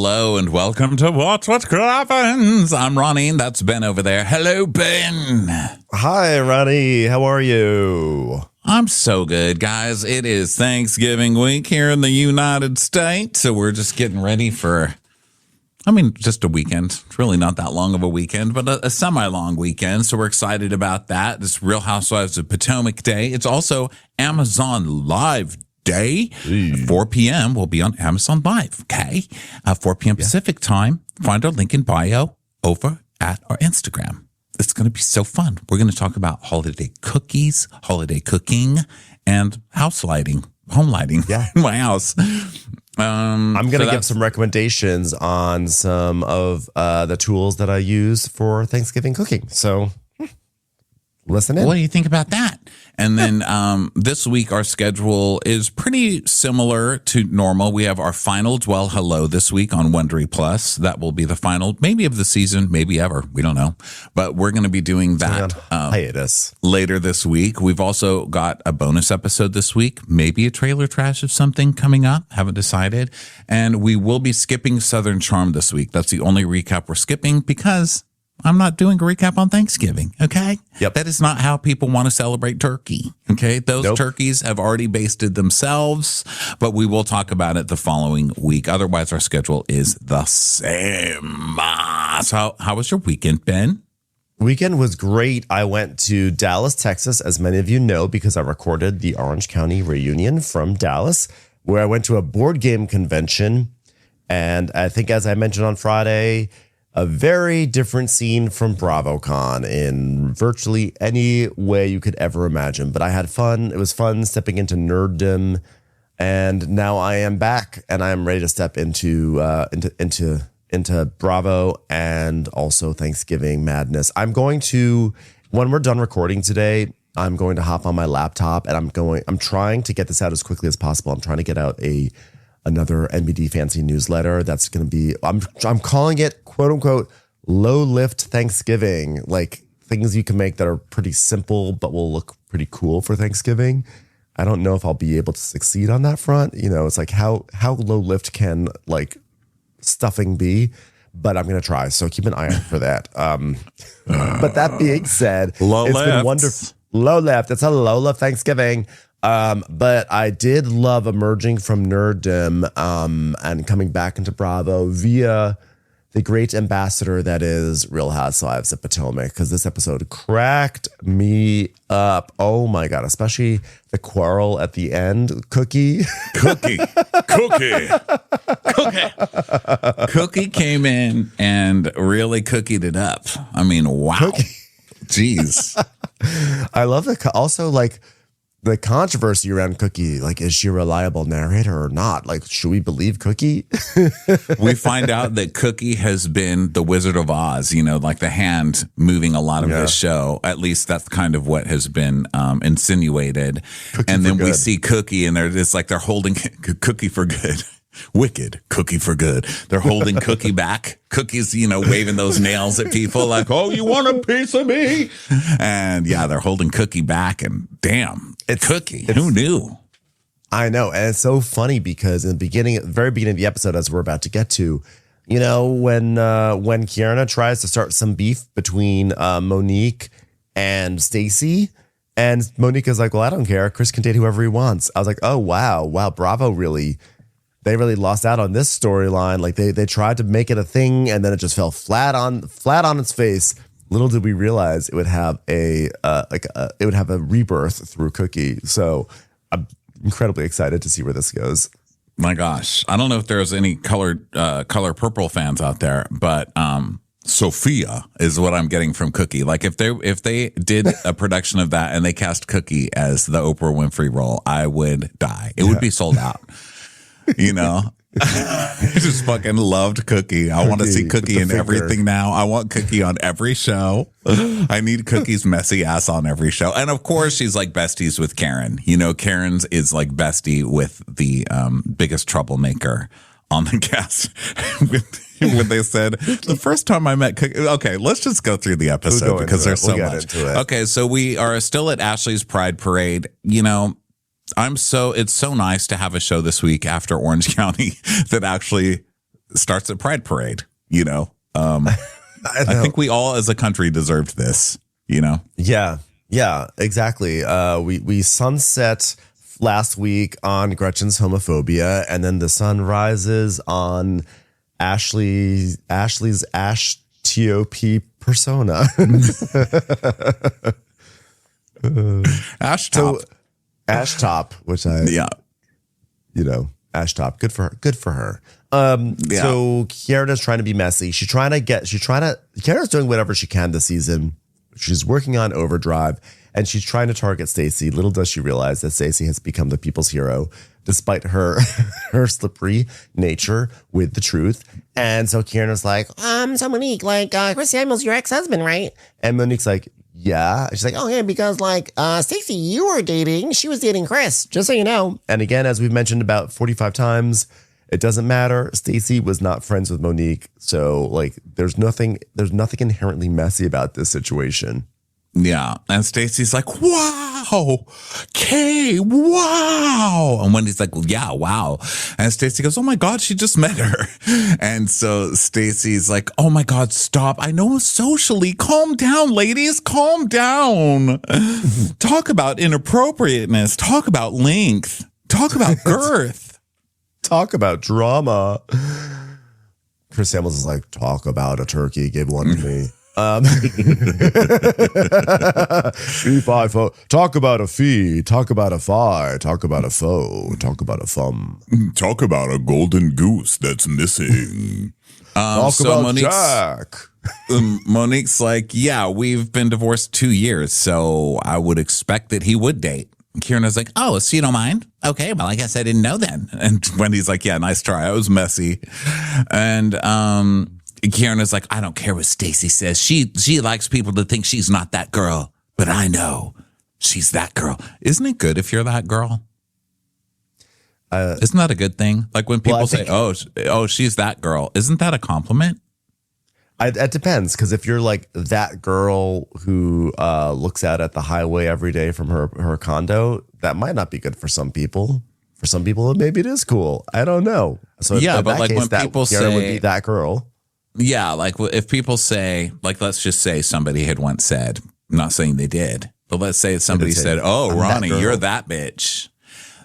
hello, and welcome to What's What Crappens. I'm Ronnie, and that's Ben over there. Hello, Ben. Hi, Ronnie. How are you? I'm so good, guys. It is Thanksgiving week here in the United States, so we're just getting ready for, just a weekend. It's really not that long of a weekend, but a semi-long weekend, so we're excited about that. This Real Housewives of Potomac Day. It's also Amazon Live Day. 4 p.m. We'll be on Amazon Live, okay? 4 p.m. Pacific time. Find our link in bio over at our Instagram. It's going to be so fun. We're going to talk about holiday cookies, holiday cooking, and house lighting, home lighting in my house. I'm going to give some recommendations on some of the tools that I use for Thanksgiving cooking. So listen in. What do you think about that? And then this week, our schedule is pretty similar to normal. We have our final Dwell Hello this week on Wondery Plus. That will be the final, maybe of the season, maybe ever. We don't know. But we're going to be doing that hiatus later this week. We've also got a bonus episode this week, maybe a trailer trash of something coming up. Haven't decided. And we will be skipping Southern Charm this week. That's the only recap we're skipping because I'm not doing a recap on Thanksgiving, okay? Yep. That is not how people want to celebrate turkey, okay? Those turkeys have already basted themselves, but we will talk about it the following week. Otherwise, our schedule is the same. So how was your weekend, Ben? Weekend was great. I went to Dallas, Texas, as many of you know, because I recorded the Orange County reunion from Dallas, where I went to a board game convention. And I think, as I mentioned on Friday, a very different scene from BravoCon in virtually any way you could ever imagine. But I had fun. It was fun stepping into nerddom, and now I am back, and I am ready to step into Bravo and also Thanksgiving madness. I'm going to, when we're done recording today, I'm going to hop on my laptop, and I'm trying to get this out as quickly as possible. I'm trying to get out another NBD fancy newsletter that's going to be, I'm calling it, quote unquote, low lift Thanksgiving, like things you can make that are pretty simple but will look pretty cool for Thanksgiving. I don't know if I'll be able to succeed on that front. You know, it's like how low lift can like stuffing be, but I'm going to try. So keep an eye out for that. But that being said, been wonderful. Low lift. It's a low lift Thanksgiving. But I did love emerging from nerddom and coming back into Bravo via the great ambassador that is Real Housewives of Potomac, because this episode cracked me up. Oh my God, especially the quarrel at the end. Cookie came in and really cookied it up. I mean, wow. Jeez. I love it. Also, like, the controversy around Cookie, like, is she a reliable narrator or not? Like, should we believe Cookie? We find out that Cookie has been the Wizard of Oz, you know, like the hand moving a lot of this show. At least that's kind of what has been insinuated. Cookie and then we see Cookie, and it's like they're holding Cookie for good. Wicked Cookie for good. They're holding Cookie back. Cookie's, you know, waving those nails at people like, oh, you want a piece of me? And yeah, they're holding Cookie back, and damn, it's Cookie. Who knew? I know. And it's so funny because in the very beginning of the episode, as we're about to get to, you know, when Kiana tries to start some beef between Monique and Stacey, and Monique is like, well, I don't care. Chris can date whoever he wants. I was like, oh, wow, Bravo they really lost out on this storyline. Like they tried to make it a thing, and then it just fell flat on its face. Little did we realize it would have a rebirth through Cookie. So I'm incredibly excited to see where this goes. My gosh, I don't know if there's any color purple fans out there, but Sophia is what I'm getting from Cookie. Like if they did a production of that and they cast Cookie as the Oprah Winfrey role, I would die. It would be sold out. You know, I just fucking loved Cookie. I want to see Cookie in everything now. I want Cookie on every show. I need Cookie's messy ass on every show. And of course, she's like besties with Karen. You know, Karen's is like bestie with the biggest troublemaker on the cast. When they said the first time I met Cookie. Okay, let's just go through the episode because there's so much. Okay, so we are still at Ashley's Pride Parade. You know, it's so nice to have a show this week after Orange County that actually starts at Pride Parade, you know? I think we all as a country deserved this, you know? Yeah, exactly. We sunset last week on Gretchen's homophobia, and then the sun rises on Ashley's Ash TOP persona. Ash Top. Ash Top, which Ash Top. Good for her. So Kiara's trying to be messy. Kiara's doing whatever she can this season. She's working on overdrive, and she's trying to target Stacey. Little does she realize that Stacey has become the people's hero, despite her slippery nature with the truth. And so Kiara's like, so Monique, Chris Samuel's your ex-husband, right? And Monique's like, yeah. She's like, oh yeah, because Stacey, you were dating. She was dating Chris, just so you know. And again, as we've mentioned about 45 times, it doesn't matter. Stacey was not friends with Monique. So there's nothing inherently messy about this situation. Yeah. And Stacey's like, wow, Kay, wow. And Wendy's like, well, yeah, wow. And Stacey goes, oh my God, she just met her. And so Stacey's like, oh my God, stop. I know socially. Calm down, ladies. Calm down. Talk about inappropriateness. Talk about length. Talk about girth. Talk about drama. Chris Samuels is like, talk about a turkey. Give one to me. Talk about a fee. Talk about a fi. Talk about a foe. Talk about a fum. Talk about a golden goose that's missing. Talk about Jack. Monique's like, yeah, we've been divorced 2 years, so I would expect that he would date. Kieran's like, oh, so you don't mind? Okay, well, I guess I didn't know then. And Wendy's like, yeah, nice try. It was messy. And Kieran is like, I don't care what Stacey says. She likes people to think she's not that girl, but I know she's that girl. Isn't it good if you're that girl? Isn't that a good thing? Like when people say, oh, she's that girl. Isn't that a compliment? It depends, because if you're like that girl who looks out at the highway every day from her condo, that might not be good for some people. For some people, maybe it is cool. I don't know. So yeah, but like when people say would be that girl. Yeah, like if people say, like, let's just say somebody had once said, I'm not saying they did, but let's say somebody said, oh, Ronnie, you're that bitch.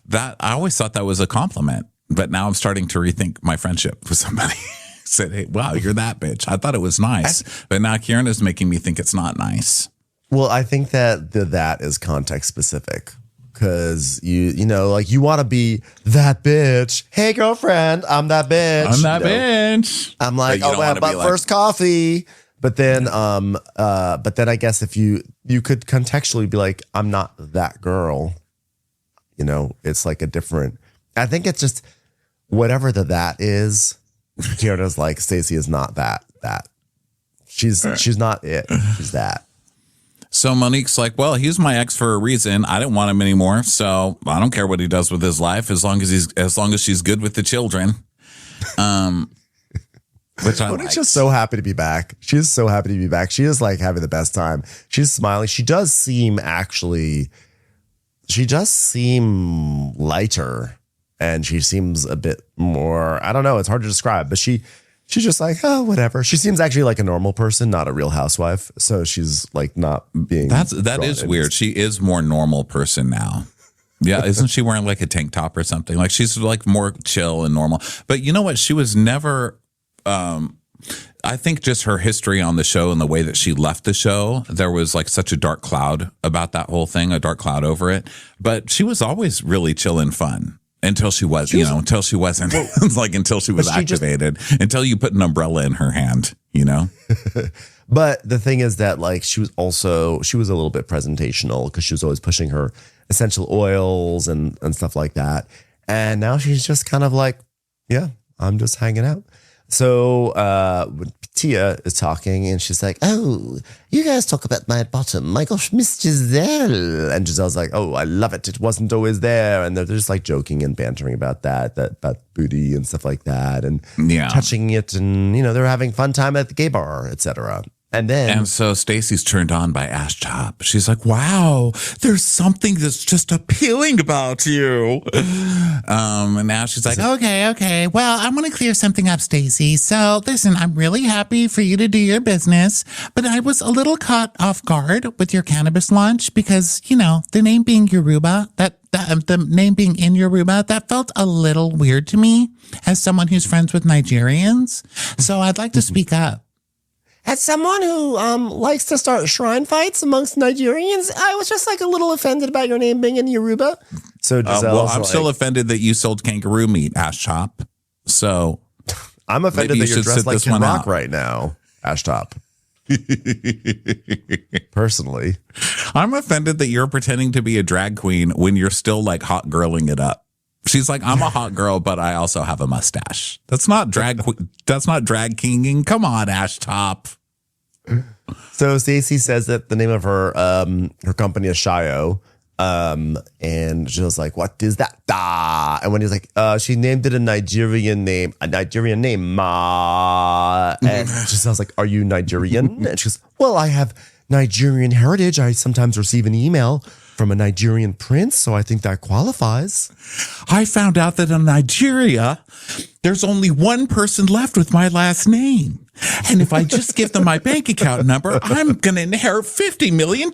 That I always thought that was a compliment, but now I'm starting to rethink my friendship with somebody. Said, hey, wow, you're that bitch. I thought it was nice, but now Kieran is making me think it's not nice. Well, I think that is context specific, because you know, like you want to be that bitch. Hey, girlfriend, I'm that bitch. I'm that bitch. I'm like, oh, well, but first coffee. But then, I guess if you could contextually be like, I'm not that girl. You know, it's like a different. I think it's just whatever that is. Tiana's like, Stacey is not that. She's not it. She's that. So Monique's like, well, he's my ex for a reason. I didn't want him anymore, so I don't care what he does with his life as long as she's good with the children. Which Monique's just so happy to be back. She is so happy to be back. She is like having the best time. She's smiling. She does seem lighter. And she seems a bit more, I don't know, it's hard to describe, but she's just like, oh, whatever. She seems actually like a normal person, not a real housewife. So she's like not being. That is weird. She is more normal person now. Yeah. Isn't she wearing like a tank top or something? Like she's like more chill and normal. But you know what? She was never, I think just her history on the show and the way that she left the show, there was like such a dark cloud about that whole thing, a dark cloud over it. But she was always really chill and fun. Until she was, until she wasn't, like until she was activated, until you put an umbrella in her hand, you know? But the thing is that like she was a little bit presentational because she was always pushing her essential oils and stuff like that. And now she's just kind of like, yeah, I'm just hanging out. So Tia is talking and she's like, oh, you guys talk about my bottom. My gosh, Miss Giselle. And Giselle's like, oh, I love it. It wasn't always there. And they're just like joking and bantering about that booty and stuff like that. And touching it. And, you know, they're having fun time at the gay bar, etc. And so Stacy's turned on by Ash Chop. She's like, wow, there's something that's just appealing about you. And now she's like, okay. Well, I want to clear something up, Stacy. So listen, I'm really happy for you to do your business, but I was a little caught off guard with your cannabis launch because, you know, the name being Yoruba, the name being in Yoruba, that felt a little weird to me as someone who's friends with Nigerians. So I'd like to speak up. As someone who likes to start shrine fights amongst Nigerians, I was just like a little offended about your name being in Yoruba. So well, I'm still offended that you sold kangaroo meat, Ash Chop. So I'm offended that you're dressed like Kid Rock right now, Ash Top. Personally, I'm offended that you're pretending to be a drag queen when you're still like hot girling it up. She's like, I'm a hot girl, but I also have a mustache. That's not drag. That's not drag kinging. Come on, Ash Top. So Stacey says that the name of her company is Shio. And she was like, what is that? Da. And when he's like, she named it a Nigerian name, Ma. And she sounds like, are you Nigerian? And she goes, well, I have Nigerian heritage. I sometimes receive an email from a Nigerian prince, so I think that qualifies. I found out that in Nigeria, there's only one person left with my last name. And if I just give them my bank account number, I'm going to inherit $50 million.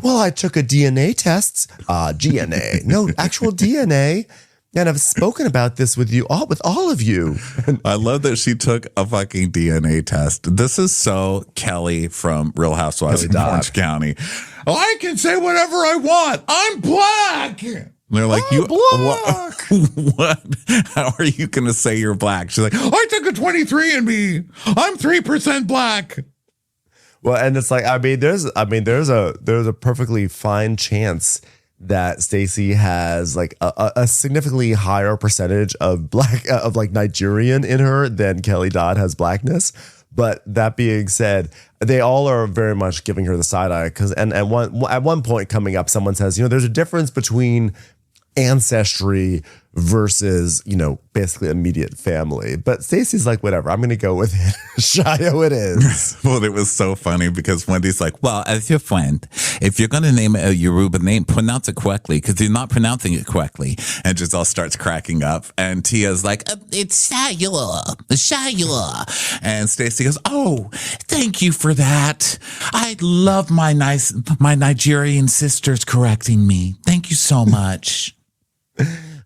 Well, I took a DNA test, GNA, no, actual DNA. And I've spoken about this with all of you. I love that she took a fucking DNA test. This is so Kelly from Real Housewives of Orange County. Oh, I can say whatever I want. I'm black. And they're like, what? How are you going to say you're black? She's like, I took a 23andMe. I'm 3% black. Well, and it's like, there's a perfectly fine chance that Stacey has like a significantly higher percentage of black of like Nigerian in her than Kelly Dodd has blackness. But that being said, they all are very much giving her the side eye because at one point coming up, someone says, you know, there's a difference between ancestry versus, you know, basically immediate family. But Stacey's like, whatever, I'm going to go with it. Shio it is. Well, it was so funny because Wendy's like, well, as your friend, if you're going to name a Yoruba name, pronounce it correctly because you're not pronouncing it correctly. And Giselle starts cracking up. And Tia's like, it's Shayula. And Stacey goes, oh, thank you for that. I love my Nigerian sisters correcting me. Thank you so much.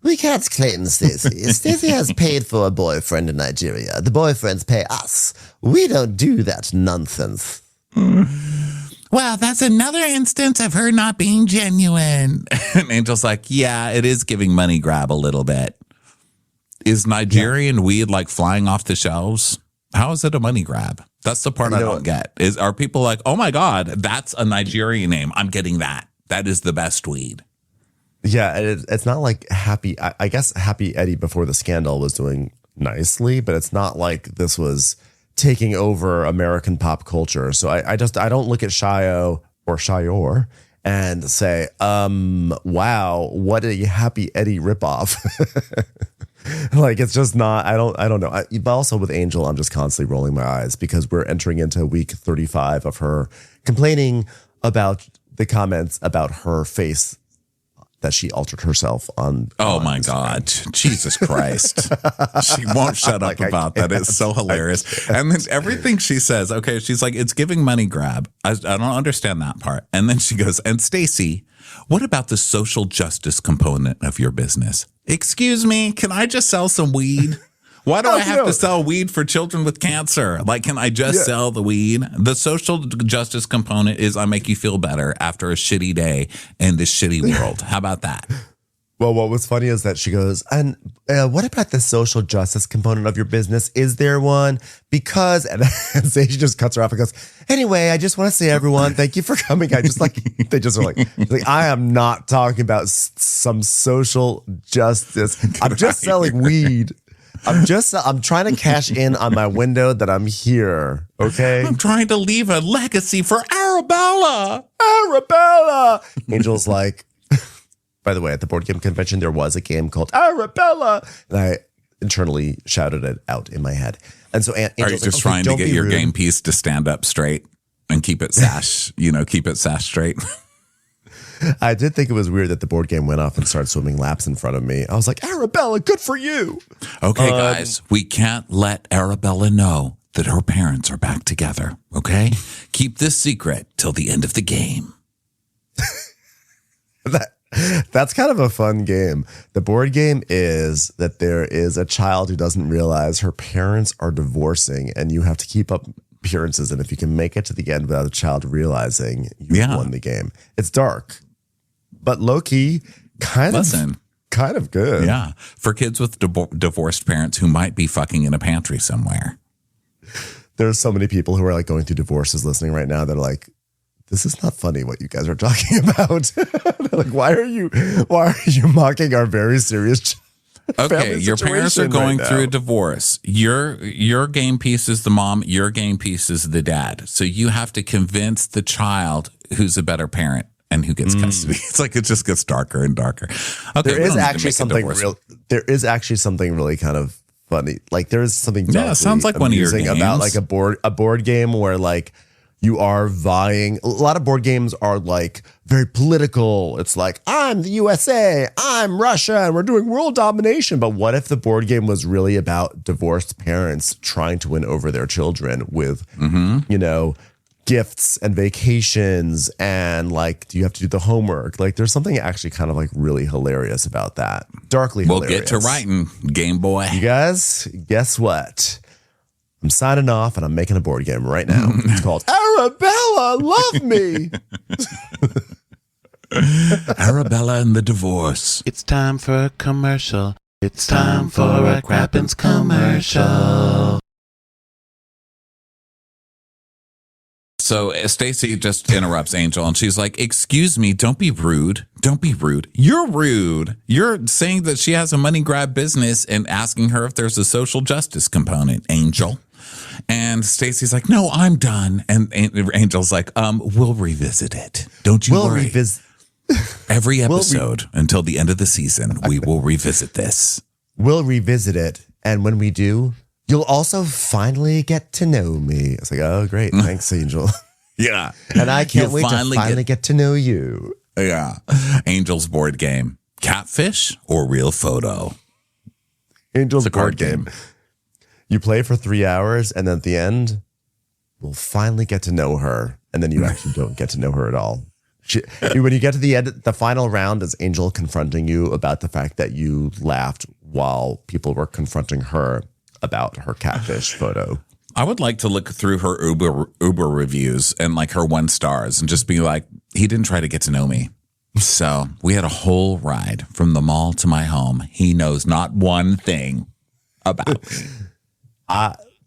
We can't claim Stacey. Stacey has paid for a boyfriend in Nigeria. The boyfriends pay us. We don't do that nonsense. Well, that's another instance of her not being genuine. And Angel's like, yeah, it is giving money grab a little bit. Is Nigerian weed like flying off the shelves? How is it a money grab? That's the part I don't get. Are people like, oh my God, that's a Nigerian name. I'm getting that. That is the best weed. Yeah, it's not like I guess Happy Eddie before the scandal was doing nicely, but it's not like this was taking over American pop culture. So I don't look at Shio or Shior and say, wow, what a Happy Eddie ripoff. Like, it's just not, I don't know. But also with Angel, I'm just constantly rolling my eyes because we're entering into week 35 of her complaining about the comments about her face that she altered herself on. Oh my God. Jesus Christ. She won't shut up about that. It's so hilarious. And then everything she says, okay, she's like, it's giving money grab. I don't understand that part. And then she goes, and Stacey, what about the social justice component of your business? Excuse me, can I just sell some weed? Why do I have to sell weed for children with cancer? Like, can I just sell the weed? The social justice component is I make you feel better after a shitty day in this shitty world. How about that? Well, what was funny is that she goes, and what about the social justice component of your business? Is there one? Because, and she just cuts her off and goes, anyway, I just want to say, everyone, thank you for coming. I just like, they just are like, I am not talking about some social justice. I'm just selling weed. I'm trying to cash in on my window that I'm here. Okay. I'm trying to leave a legacy for Arabella. Angel's like, by the way, at the board game convention, there was a game called Arabella. And internally shouted it out in my head. And so Angel's Are you just trying to get your game piece to stand up straight and keep it sash, keep it sash straight? I did think it was weird that the board game went off and started swimming laps in front of me. I was like, Arabella, good for you. Okay, guys, we can't let Arabella know that her parents are back together, okay? Keep this secret till the end of the game. That's kind of a fun game. The board game is that there is a child who doesn't realize her parents are divorcing, and you have to keep up appearances. And if you can make it to the end without the child realizing, you've won the game. It's dark, but low-key kind of good. Yeah, for kids with divorced parents who might be fucking in a pantry somewhere. There's so many people who are like going through divorces listening right now. They're like, this is not funny what you guys are talking about. They're like, why are you mocking our very serious okay, your parents are going through a divorce. Your game piece is the mom, your game piece is the dad. So you have to convince the child who's a better parent and who gets custody. It's like it just gets darker and darker. Okay, there is actually something really kind of funny. Like there is something it sounds like one of your games about like a board game where like you are vying. A lot of board games are like very political. It's like, I'm the USA, I'm Russia, and we're doing world domination. But what if the board game was really about divorced parents trying to win over their children with, gifts and vacations and like, do you have to do the homework? Like there's something actually kind of like really hilarious about that. Darkly hilarious. We'll get to writing, Game Boy. You guys, guess what? I'm signing off and I'm making a board game right now. It's called Arabella, Love Me. Arabella and the Divorce. It's time for a commercial. It's time for a Crappens commercial. So Stacy just interrupts Angel and she's like, excuse me, don't be rude. Don't be rude. You're rude. You're saying that she has a money grab business and asking her if there's a social justice component, Angel. And Stacy's like, no, I'm done. And Angel's like, we'll revisit it. Don't you worry. Every episode until the end of the season, we will revisit this. We'll revisit it. And when we do, you'll also finally get to know me. It's like, oh, great. Thanks, Angel. Yeah. And I can't wait to finally get to know you. Yeah. Angel's board game. Catfish or real photo? Angel's board game. You play for 3 hours, and then at the end, we'll finally get to know her. And then you actually don't get to know her at all. When you get to the end, the final round is Angel confronting you about the fact that you laughed while people were confronting her about her catfish photo. I would like to look through her Uber reviews and like her 1 stars and just be like, he didn't try to get to know me. So we had a whole ride from the mall to my home. He knows not one thing about me.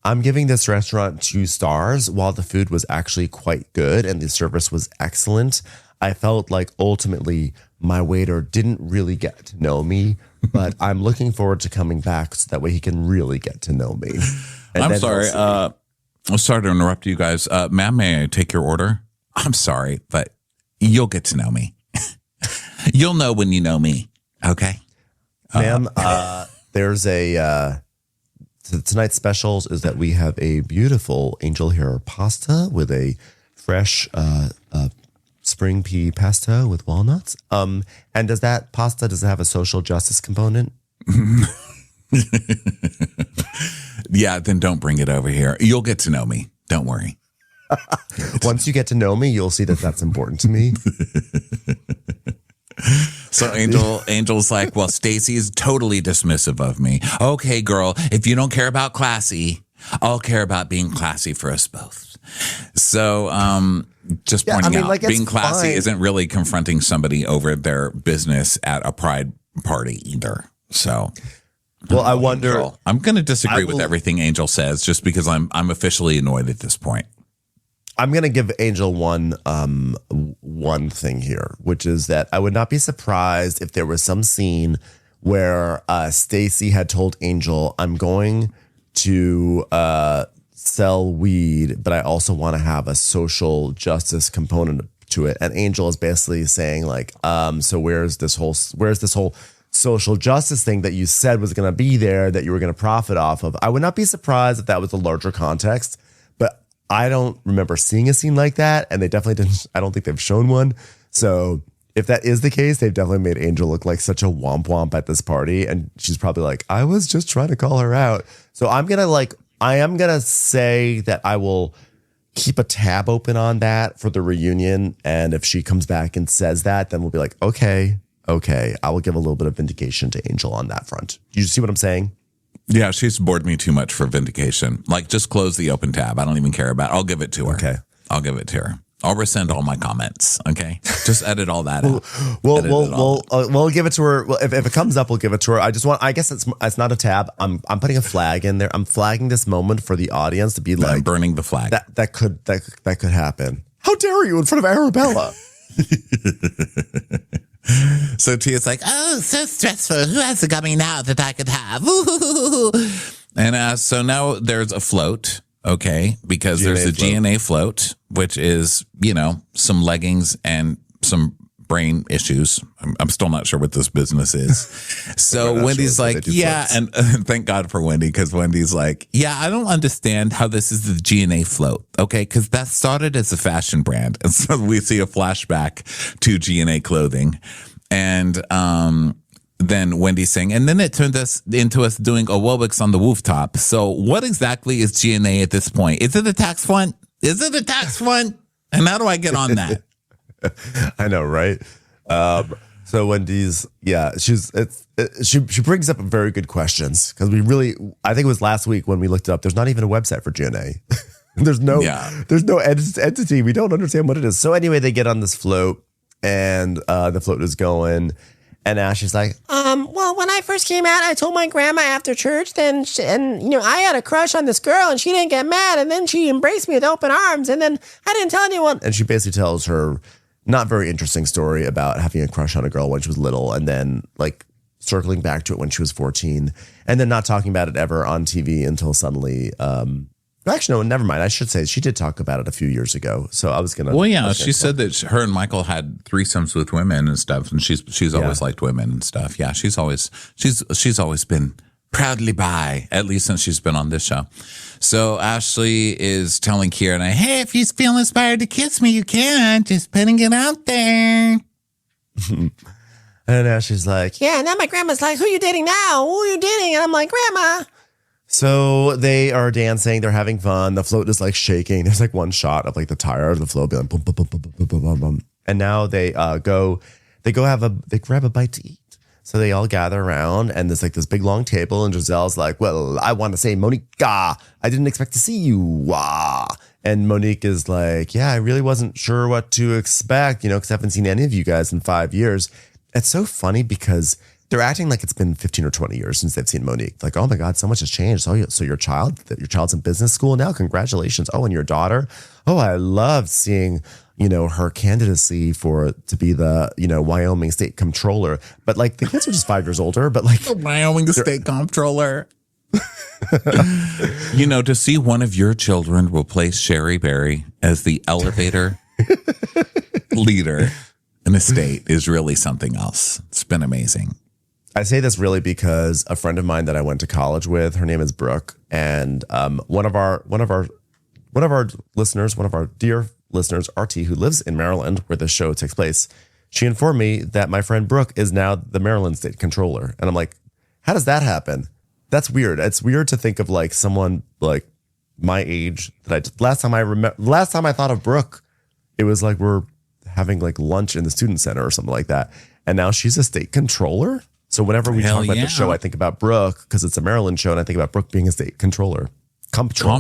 I'm giving this restaurant 2 stars. While the food was actually quite good and the service was excellent, I felt like ultimately my waiter didn't really get to know me, but I'm looking forward to coming back so that way he can really get to know me. I'm sorry. I'm sorry to interrupt you guys. Ma'am, may I take your order? I'm sorry, but you'll get to know me. You'll know when you know me. Okay. Ma'am, there's tonight's specials is that we have a beautiful angel hair pasta with a fresh spring pea pesto with walnuts. And does that pasta, does it have a social justice component? Yeah, then don't bring it over here. You'll get to know me. Don't worry. Once you get to know me, you'll see that that's important to me. So Angel's like, well, Stacy is totally dismissive of me. Okay, girl, if you don't care about classy, I'll care about being classy for us both. So just pointing out, like, being classy isn't really confronting somebody over their business at a pride party either. So, well, I wonder. Angel, I'm going to disagree with everything Angel says just because I'm officially annoyed at this point. I'm going to give Angel one thing here, which is that I would not be surprised if there was some scene where Stacy had told Angel, I'm going to sell weed, but I also want to have a social justice component to it. And Angel is basically saying like, so where's this whole social justice thing that you said was going to be there that you were going to profit off of. I would not be surprised if that was the larger context, but I don't remember seeing a scene like that. And they definitely didn't. I don't think they've shown one. So if that is the case, they've definitely made Angel look like such a womp womp at this party. And she's probably like, I was just trying to call her out. So I am going to say that I will keep a tab open on that for the reunion. And if she comes back and says that, then we'll be like, okay, I will give a little bit of vindication to Angel on that front. You see what I'm saying? Yeah, she's bored me too much for vindication. Like, just close the open tab. I don't even care about it. I'll give it to her. Okay. I'll give it to her. I'll rescind all my comments. Okay. Just edit all that out. We'll give it to her. Well, if it comes up, we'll give it to her. I guess it's not a tab. I'm putting a flag in there. I'm flagging this moment for the audience to be like, I'm burning the flag. That could happen. How dare you in front of Arabella? So Tia's like, oh, so stressful. Who has a gummy now that I could have? Ooh. And so now there's a float, okay, because there's a GNA float, which is, some leggings and some brain issues. I'm still not sure what this business is. So Wendy's like, yeah, and thank God for Wendy, because Wendy's like, yeah, I don't understand how this is the GNA float, okay, because that started as a fashion brand. And so we see a flashback to GNA clothing. And then Wendy's saying, and then it turned us into us doing aerobics on the rooftop. So what exactly is GNA at this point? Is it a tax fund? And how do I get on that? I know, right? So Wendy's, she brings up very good questions, because I think it was last week when we looked it up. There's not even a website for GNA. There's no entity. We don't understand what it is. So anyway, they get on this float, and the float is going, and Ash is like, well, when I first came out, I told my grandma after church, and I had a crush on this girl, and she didn't get mad, and then she embraced me with open arms, and then I didn't tell anyone. And she basically tells her not very interesting story about having a crush on a girl when she was little, and then like circling back to it when she was 14, and then not talking about it ever on TV until suddenly. Actually, no, never mind. I should say she did talk about it a few years ago. So I was gonna. Well, yeah, she said that her and Michael had threesomes with women and stuff, and she's always liked women and stuff. Yeah, she's always been proudly bi, at least since she's been on this show. So Ashley is telling Kieran, hey, if you feel inspired to kiss me, you can. Just putting it out there. And Ashley's like, yeah. Now my grandma's like, who are you dating now? Who are you dating? And I'm like, Grandma. So they are dancing. They're having fun. The float is like shaking. There's like one shot of like the tire of the float being like boom, boom, boom, boom, boom, boom, boom, boom. And now they grab a bite to eat. So they all gather around, and there's like this big long table, and Giselle's like, well, I want to say, Monica, I didn't expect to see you. Wah. And Monique is like, yeah, I really wasn't sure what to expect, because I haven't seen any of you guys in 5 years. It's so funny because they're acting like it's been 15 or 20 years since they've seen Monique. Like, oh my God, so much has changed. So your child's in business school now. Congratulations. Oh, and your daughter. Oh, I love seeing, her candidacy to be the, Wyoming state comptroller. But like the kids are just 5 years older, but like the Wyoming state comptroller. To see one of your children replace Sherry Berry as the elevator leader in a state is really something else. It's been amazing. I say this really because a friend of mine that I went to college with, her name is Brooke, and one of our listeners, one of our dear listeners, RT, who lives in Maryland, where this show takes place, she informed me that my friend Brooke is now the Maryland state controller, and I'm like, how does that happen? That's weird. It's weird to think of like someone like my age last time I thought of Brooke, it was like we're having like lunch in the student center or something like that, and now she's a state controller. So whenever we talk about the show, I think about Brooke because it's a Maryland show, and I think about Brooke being a state controller. Comptroller.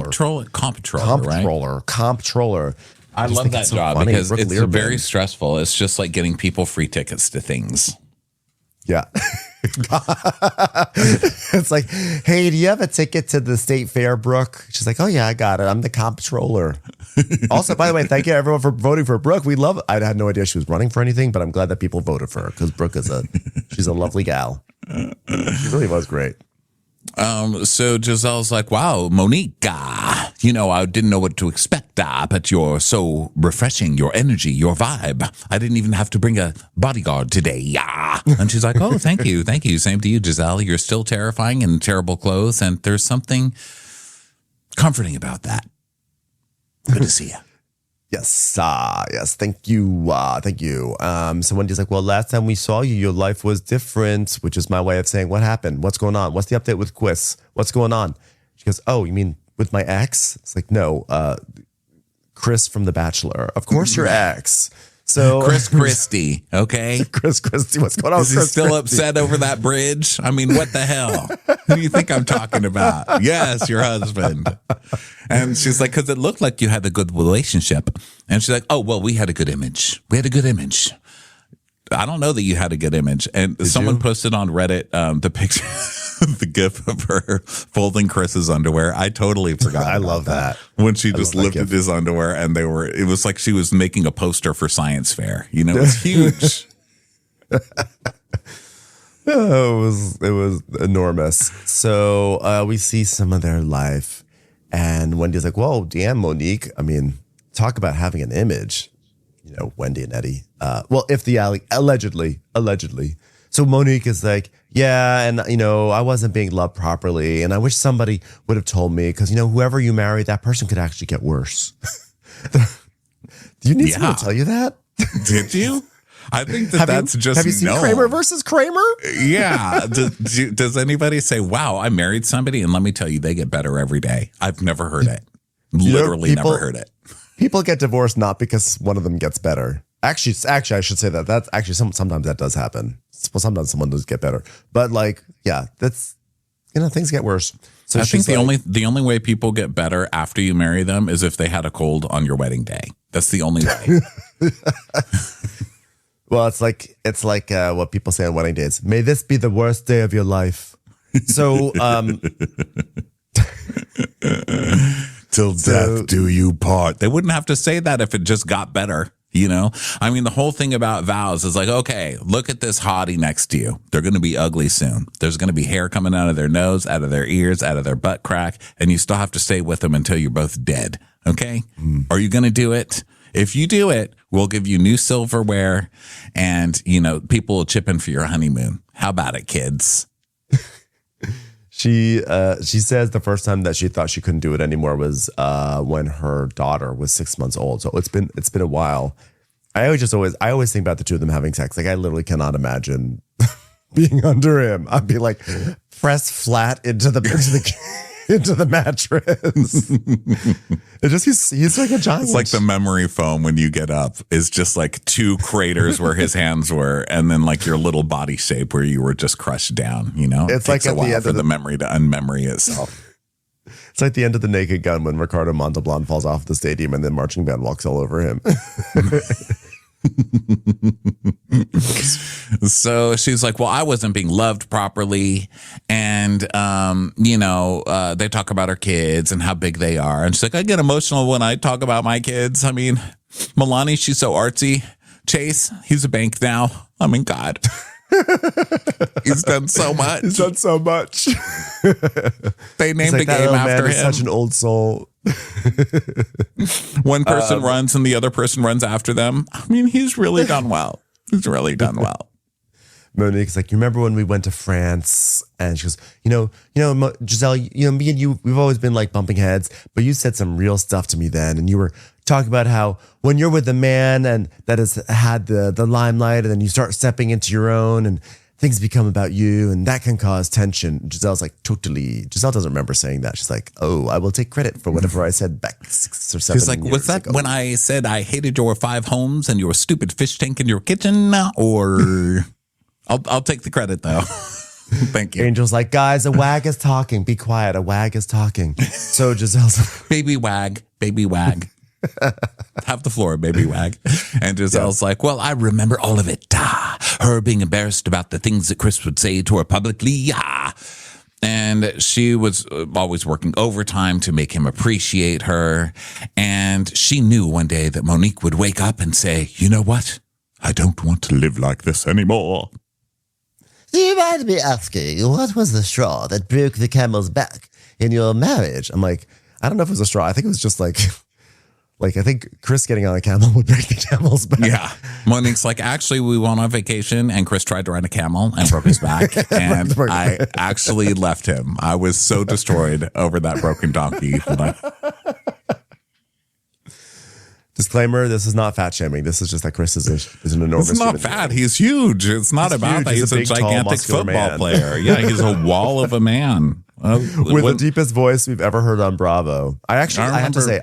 I love that job because it's very stressful. It's just like getting people free tickets to things. Yeah. It's like, hey, do you have a ticket to the state fair, Brooke? She's like, oh yeah, I got it. I'm the comptroller. Also, by the way, thank you everyone for voting for Brooke. We love it. I had no idea she was running for anything, but I'm glad that people voted for her because Brooke she's a lovely gal. She really was great. So Giselle's like, wow, Monique, I didn't know what to expect. star, but you're so refreshing, your energy, your vibe. I didn't even have to bring a bodyguard today. Yeah. And she's like, oh, thank you. Thank you. Same to you, Giselle. You're still terrifying in terrible clothes. And there's something comforting about that. Good to see you. Yes. Yes. Thank you. Thank you. So Wendy's like, well, last time we saw you, your life was different, which is my way of saying, what happened? What's going on? What's the update with Quiz? What's going on? She goes, oh, you mean with my ex? It's like, no, Chris from The Bachelor. Of course, your ex. So Chris Christie, okay? Chris Christie, what's going on? Is he still upset over that bridge? I mean, what the hell? Who do you think I'm talking about? Yes, your husband. And she's like, because it looked like you had a good relationship. And she's like, oh, well, we had a good image. We had a good image. I don't know that you had a good image. And someone posted on Reddit the picture, the gif of her folding Chris's underwear. I totally forgot. I love that. When she just lifted his underwear and it was like she was making a poster for science fair. You know, it's huge. It was enormous. So we see some of their life. And Wendy's like, whoa, damn, Monique. I mean, talk about having an image. You know, Wendy and Eddie. Well, if the allegedly. So Monique is like, yeah, and you know, I wasn't being loved properly, and I wish somebody would have told me because you know, whoever you marry, that person could actually get worse. Do you need someone to tell you that? Did you? I think that's just. Have you seen Kramer versus Kramer? Yeah. Does anybody say, "Wow, I married somebody," and let me tell you, they get better every day? I've never heard it. Literally, never heard it. People get divorced not because one of them gets better. Actually, I should say that. That's actually sometimes that does happen. Well, sometimes someone does get better, but like, yeah, that's things get worse. So I think the only way people get better after you marry them is if they had a cold on your wedding day. That's the only way. Well, it's like what people say on wedding days. May this be the worst day of your life. So, till death do you part. They wouldn't have to say that if it just got better. You know, I mean, the whole thing about vows is like, okay, look at this hottie next to you. They're going to be ugly soon. There's going to be hair coming out of their nose, out of their ears, out of their butt crack. And you still have to stay with them until you're both dead. Okay. Are you going to do it? If you do it, we'll give you new silverware and, you know, people will chip in for your honeymoon. How about it, kids? She says the first time that she thought she couldn't do it anymore was when her daughter was 6 months old. So it's been a while. I always think about the two of them having sex. Like I literally cannot imagine being under him. I'd be like press flat into the mattress. It just he's like a giant. It's like the memory foam when you get up is just like two craters where his hands were, and then like your little body shape where you were just crushed down. You know, it's like a while for the memory to unmemory itself. It's like the end of The Naked Gun when Ricardo Montalban falls off the stadium and then marching band walks all over him. So she's like, well, I wasn't being loved properly. And, you know, they talk about her kids and how big they are. And she's like, I get emotional when I talk about my kids. I mean, Milani, she's so artsy. Chase, he's a bank now. I mean, God. He's done so much. He's done so much. They named the game after him. He's such an old soul. One person runs and the other person runs after them. I mean, he's really done well. He's really done well. Monique's like, you remember when we went to France? And she goes, you know, Giselle, you know, me and you, we've always been like bumping heads, but you said some real stuff to me then. And you were talking about how when you're with a man and that has had the limelight and then you start stepping into your own and things become about you and that can cause tension. Giselle's like, totally. Giselle doesn't remember saying that. She's like, oh, I will take credit for whatever I said back 6 or 7 years ago. She's like, was that when I said I hated your 5 homes and your stupid fish tank in your kitchen? Or I'll take the credit though. Thank you. Angel's like, guys, a wag is talking. Be quiet. A wag is talking. So Giselle's like, baby wag. Have the floor, baby wag. And Giselle's like, well, I remember all of it. Her being embarrassed about the things that Chris would say to her publicly. And she was always working overtime to make him appreciate her. And she knew one day that Monique would wake up and say, you know what? I don't want to live like this anymore. Do you mind me asking, what was the straw that broke the camel's back in your marriage? I'm like, I don't know if it was a straw. I think it was just like Like, I think Chris getting on a camel would break the camel's back. Yeah. Monique's like, actually, we went on vacation and Chris tried to ride a camel and broke his back. And I actually left him. I was so destroyed over that broken donkey. Disclaimer, this is not fat shaming. This is just that Chris is an enormous It's not human fat. being. He's huge. It's not about huge. that. He's a big, tall, gigantic muscular football man. player. Yeah, he's a wall of a man. With the deepest voice we've ever heard on Bravo. I have to say,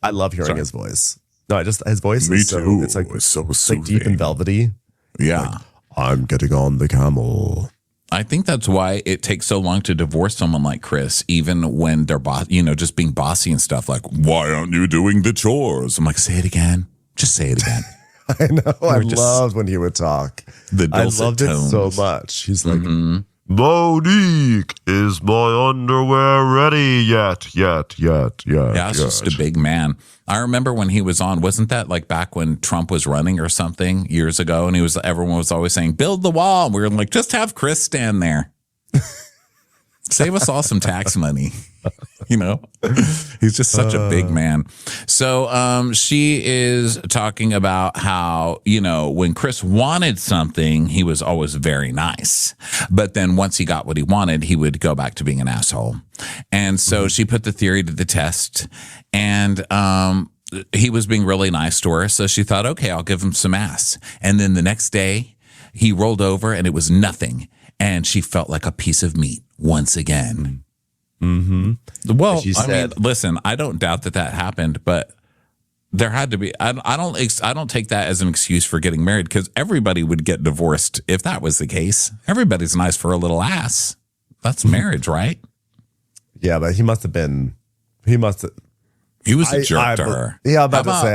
I love hearing his voice. No, his voice is so, it's like, it's so it's like deep and velvety. Yeah. Like, I'm getting on the camel. I think that's why it takes so long to divorce someone like Chris, even when they're just being bossy and stuff. Like, why aren't you doing the chores? I'm like, say it again. Just say it again. I know. I loved when he would talk. I loved it so much. He's like, Monique, is my underwear ready yet? Yeah, it's just a big man. I remember when he was on, wasn't that like back when Trump was running or something years ago? And everyone was always saying, build the wall. And we were like, just have Chris stand there. Save us all some tax money. He's just such a big man. So she is talking about how, when Chris wanted something, he was always very nice. But then once he got what he wanted, he would go back to being an asshole. And so she put the theory to the test, and he was being really nice to her. So she thought, okay, I'll give him some ass. And then the next day he rolled over and it was nothing. And she felt like a piece of meat once again. Well, listen, I don't doubt that happened, but there had to be. I don't take that as an excuse for getting married, because everybody would get divorced if that was the case. Everybody's nice for a little ass. That's marriage, right? Yeah, but he was a jerk to her. Yeah, I'm about to say.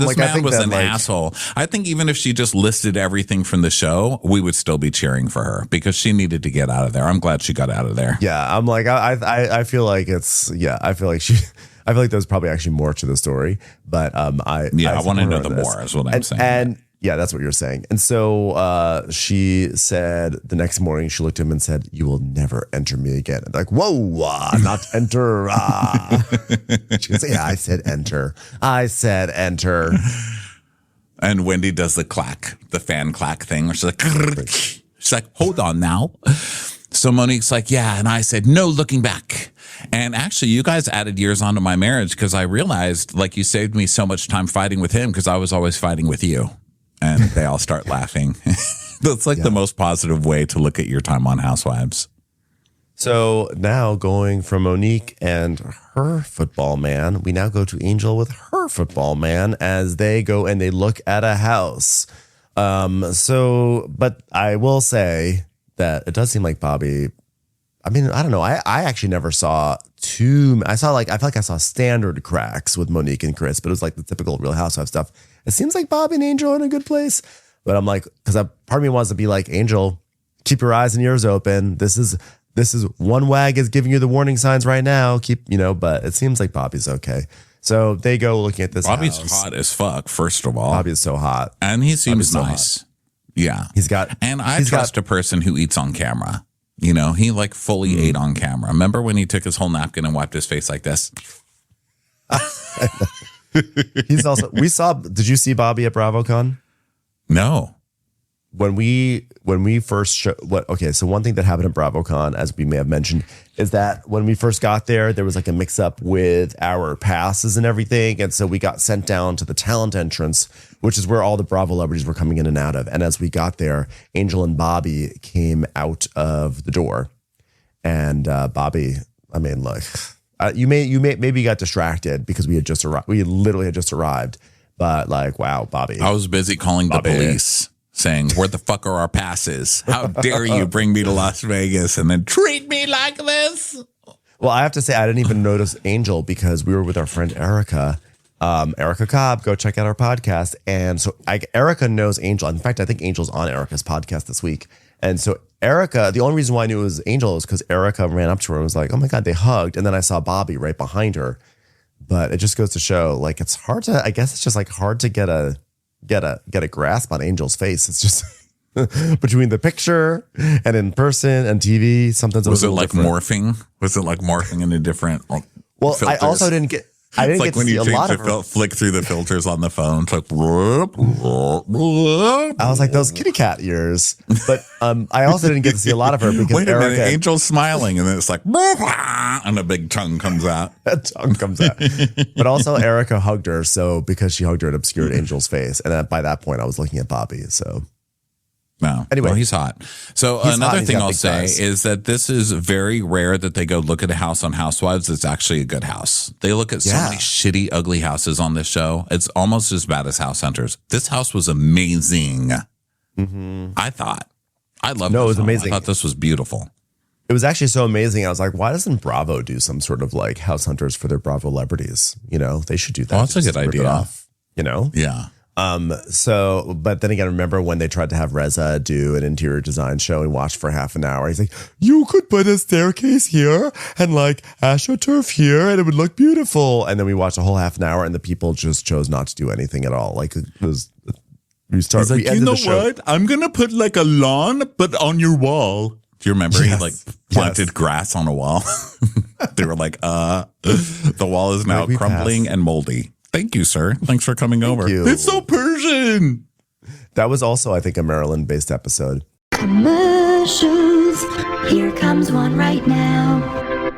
This man was an asshole. I think even if she just listed everything from the show, we would still be cheering for her, because she needed to get out of there. I'm glad she got out of there. Yeah, I'm like, I feel like I feel like there's probably actually more to the story, but I want to know the more is what I'm saying. And yeah, that's what you're saying. And so she said the next morning, she looked at him and said, "You will never enter me again." And like, whoa, not enter. She goes, "Yeah, I said enter. I said enter." And Wendy does the fan clack thing, where she's like, hold on now. So Monique's like, yeah. And I said, no looking back. And actually, you guys added years onto my marriage, because I realized, like, you saved me so much time fighting with him, because I was always fighting with you. And they all start laughing. That's like the most positive way to look at your time on Housewives. So now, going from Monique and her football man, we now go to Angel with her football man as they go and they look at a house. But I will say that it does seem like Bobby, I mean, I don't know. I actually never saw I feel like I saw standard cracks with Monique and Chris, but it was like the typical Real Housewives stuff. It seems like Bobby and Angel are in a good place, but I'm like, because part of me wants to be like, Angel, keep your eyes and ears open. This is one wag is giving you the warning signs right now. But it seems like Bobby's okay. So they go looking at this Bobby's house. hot as fuck, first of all. Bobby is so hot. And he seems nice. Yeah. I trust a person who eats on camera. He like fully ate on camera. Remember when he took his whole napkin and wiped his face like this? He's also, did you see Bobby at BravoCon? No. When we first so one thing that happened at BravoCon, as we may have mentioned, is that when we first got there was like a mix up with our passes and everything. And so we got sent down to the talent entrance, which is where all the Bravo celebrities were coming in and out of. And as we got there, Angel and Bobby came out of the door, and Bobby, I mean, look, maybe got distracted because we had just arrived. We literally had just arrived, but like, wow, Bobby. I was busy calling the police, saying, where the fuck are our passes? How dare you bring me to Las Vegas and then treat me like this? Well, I have to say, I didn't even notice Angel because we were with our friend Erica. Erica Cobb, go check out our podcast. And so Erica knows Angel. In fact, I think Angel's on Erica's podcast this week. And so Erica, the only reason why I knew it was Angel is because Erica ran up to her and was like, oh my God, they hugged. And then I saw Bobby right behind her. But it just goes to show, like, it's hard to, I guess it's just like hard to get a grasp on Angel's face. It's just between the picture and in person and TV, sometimes was it like different. Morphing? Was it like morphing into different well, filters? I also didn't get I didn't It's like get to when see you a change lot the of her. flick through the filters on the phone. It's like, I was like, those kitty cat ears. But I also didn't get to see a lot of her because wait a minute, Erica Angel's smiling, and then it's like, and a big tongue comes out. tongue comes out. But also Erica hugged her, so because she hugged her, it obscured Angel's face. And by that point, I was looking at Bobby. So No. Anyway. Well, he's hot. So He's hot another and he's thing got I'll big say thighs. is that this is very rare that they go look at a house on Housewives. It's actually a good house. They look at so Yeah. many shitty, ugly houses on this show. It's almost as bad as House Hunters. This house was amazing. I thought. I loved No, it this was home. amazing. I thought this was beautiful. it was actually so amazing. I was like, why doesn't Bravo do some sort of like House Hunters for their Bravo celebrities? You know, they should do that. Well, that's a Just good rip it idea. off, you know? Yeah. So, but then again, remember when they tried to have Reza do an interior design show and watched for half an hour? He's like, you could put a staircase here and like AstroTurf here and it would look beautiful. And then we watched a whole half an hour and the people just chose not to do anything at all. Like it was, we ended the show. I'm going to put like a lawn, but on your wall. Do you remember he like planted grass on a wall? They were like, the wall is now Like, we crumbling passed. and moldy. Thank you, sir. Thanks for coming over. you. It's so Persian. That was also, I think, a Maryland based episode. Commercials. Here comes one right now.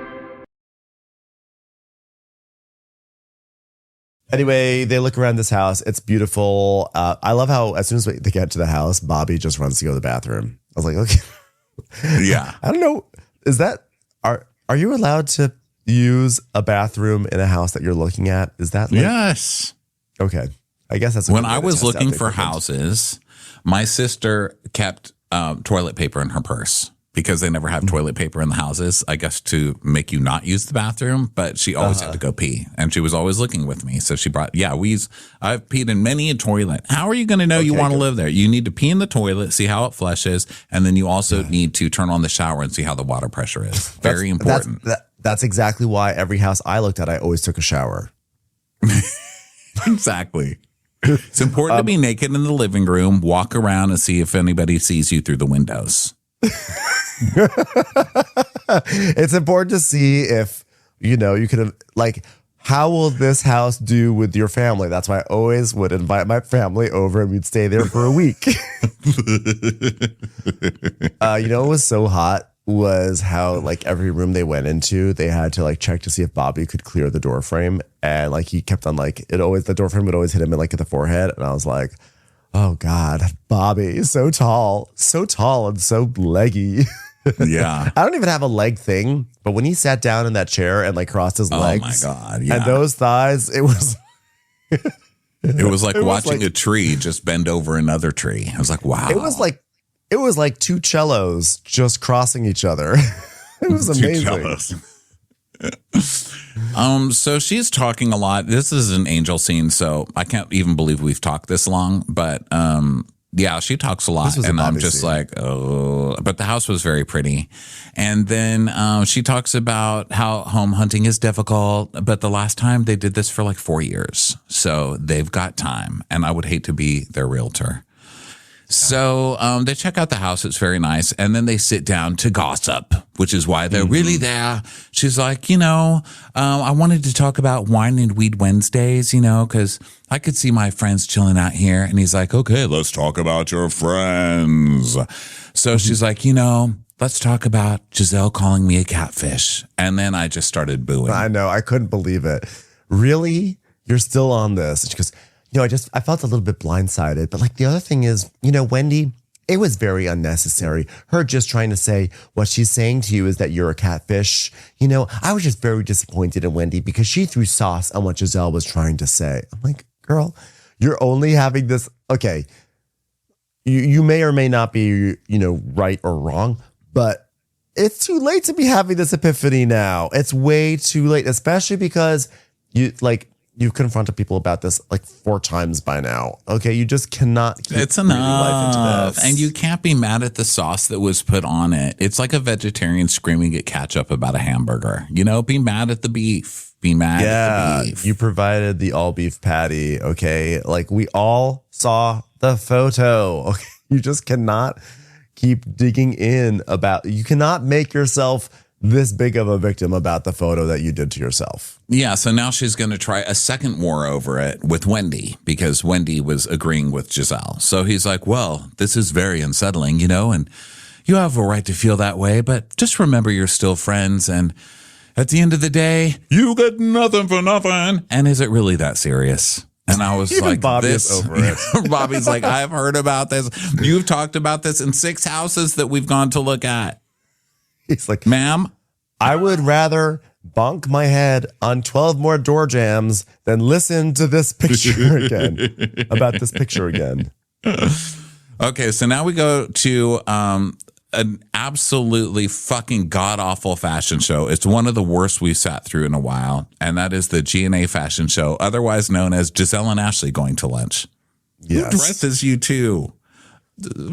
Anyway, they look around this house. It's beautiful. I love how as soon as they get to the house, Bobby just runs to go to the bathroom. I was like, okay. Yeah. I don't know. Is that are you allowed to use a bathroom in a house that you're looking at? Is that like, Yes. okay? I guess that's a When good way I to was test out looking the for equipment. houses, my sister kept toilet paper in her purse because they never have toilet paper in the houses, I guess to make you not use the bathroom, but she always had to go pee and she was always looking with me. So she brought, I've peed in many a toilet. How are you going to know you Okay, want to good. live there? You need to pee in the toilet, see how it flushes. And then you also need to turn on the shower and see how the water pressure is. Very important. That's exactly why every house I looked at, I always took a shower. Exactly. It's important to be naked in the living room, walk around and see if anybody sees you through the windows. It's important to see if, you could have, like, how will this house do with your family? That's why I always would invite my family over and we'd stay there for a week. What was so hot was how, like, every room they went into, they had to, like, check to see if Bobby could clear the door frame. And, like, he kept on, like, the door frame would always hit him in, like, at the forehead. And I was like, oh, God, Bobby is so tall and so leggy. Yeah. I don't even have a leg thing, but when he sat down in that chair and like crossed his legs, Oh my God. Yeah. and those thighs, it was It was like was watching like- a tree just bend over another tree. I was like, wow. it was like two cellos just crossing each other. It was Too amazing. jealous. So she's talking a lot. This is an Angel scene, so I can't even believe we've talked this long, but yeah, she talks a lot, This was a and I'm Bobby just scene. like, oh, but the house was very pretty. And then she talks about how home hunting is difficult, but the last time they did this for like 4 years. So they've got time, and I would hate to be their realtor. So they check out the house. It's very nice. And then they sit down to gossip, which is why they're really there. She's like, I wanted to talk about wine and weed Wednesdays, because I could see my friends chilling out here. And he's like, okay, let's talk about your friends. So she's like, let's talk about Giselle calling me a catfish. And then I just started booing. I know, I couldn't believe it. Really, you're still on this? And she goes, I felt a little bit blindsided, but like the other thing is, Wendy, it was very unnecessary. Her just trying to say what she's saying to you is that you're a catfish. I was just very disappointed in Wendy because she threw sauce on what Giselle was trying to say. I'm like, girl, you're only having this. Okay. You may or may not be, right or wrong, but it's too late to be having this epiphany now. It's way too late, especially because you've confronted people about this like 4 times by now. Okay, you just cannot keep It's breathing life into enough. this. And you can't be mad at the sauce that was put on it. It's like a vegetarian screaming at ketchup about a hamburger. Be mad at the beef. Be mad at the beef. You provided the all beef patty. Okay, like we all saw the photo. Okay, you just cannot keep digging in about. You cannot make yourself this big of a victim about the photo that you did to yourself. Yeah, so now she's going to try a second war over it with Wendy because Wendy was agreeing with Giselle. So he's like, well, this is very unsettling, and you have a right to feel that way, but just remember you're still friends, and at the end of the day, you get nothing for nothing. And is it really that serious? And I was Even like, Bobby is over it. Bobby's like, I've heard about this. You've talked about this in 6 houses that we've gone to look at. He's like, ma'am, I would rather bonk my head on 12 more door jams than listen to this picture again, about this picture again. Okay, so now we go to an absolutely fucking god-awful fashion show. It's one of the worst we've sat through in a while, and that is the G&A fashion show, otherwise known as Giselle and Ashley going to lunch. Yes. Who dresses you too?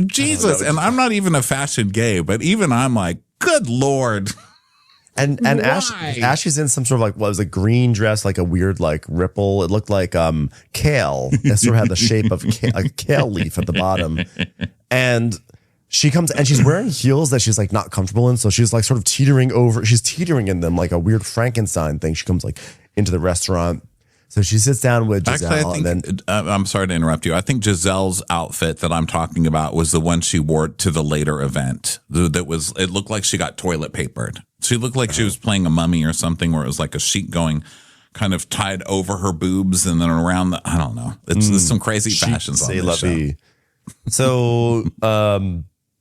Jesus, and I'm not even a fashion gay, but even I'm like, good Lord. And Ashley's in some sort of like, what was a green dress, like a weird like ripple. It looked like kale. It sort of had the shape of a kale leaf at the bottom. And she comes and she's wearing heels that she's like not comfortable in. So she's like sort of teetering over. She's teetering in them like a weird Frankenstein thing. She comes like into the restaurant. So she sits down with Giselle. Actually, I think, I'm sorry to interrupt you. I think Giselle's outfit that I'm talking about was the one she wore to the later event. It looked like she got toilet papered. She looked like she was playing a mummy or something where it was like a sheet going kind of tied over her boobs and then around I don't know. It's some crazy fashions on this show. So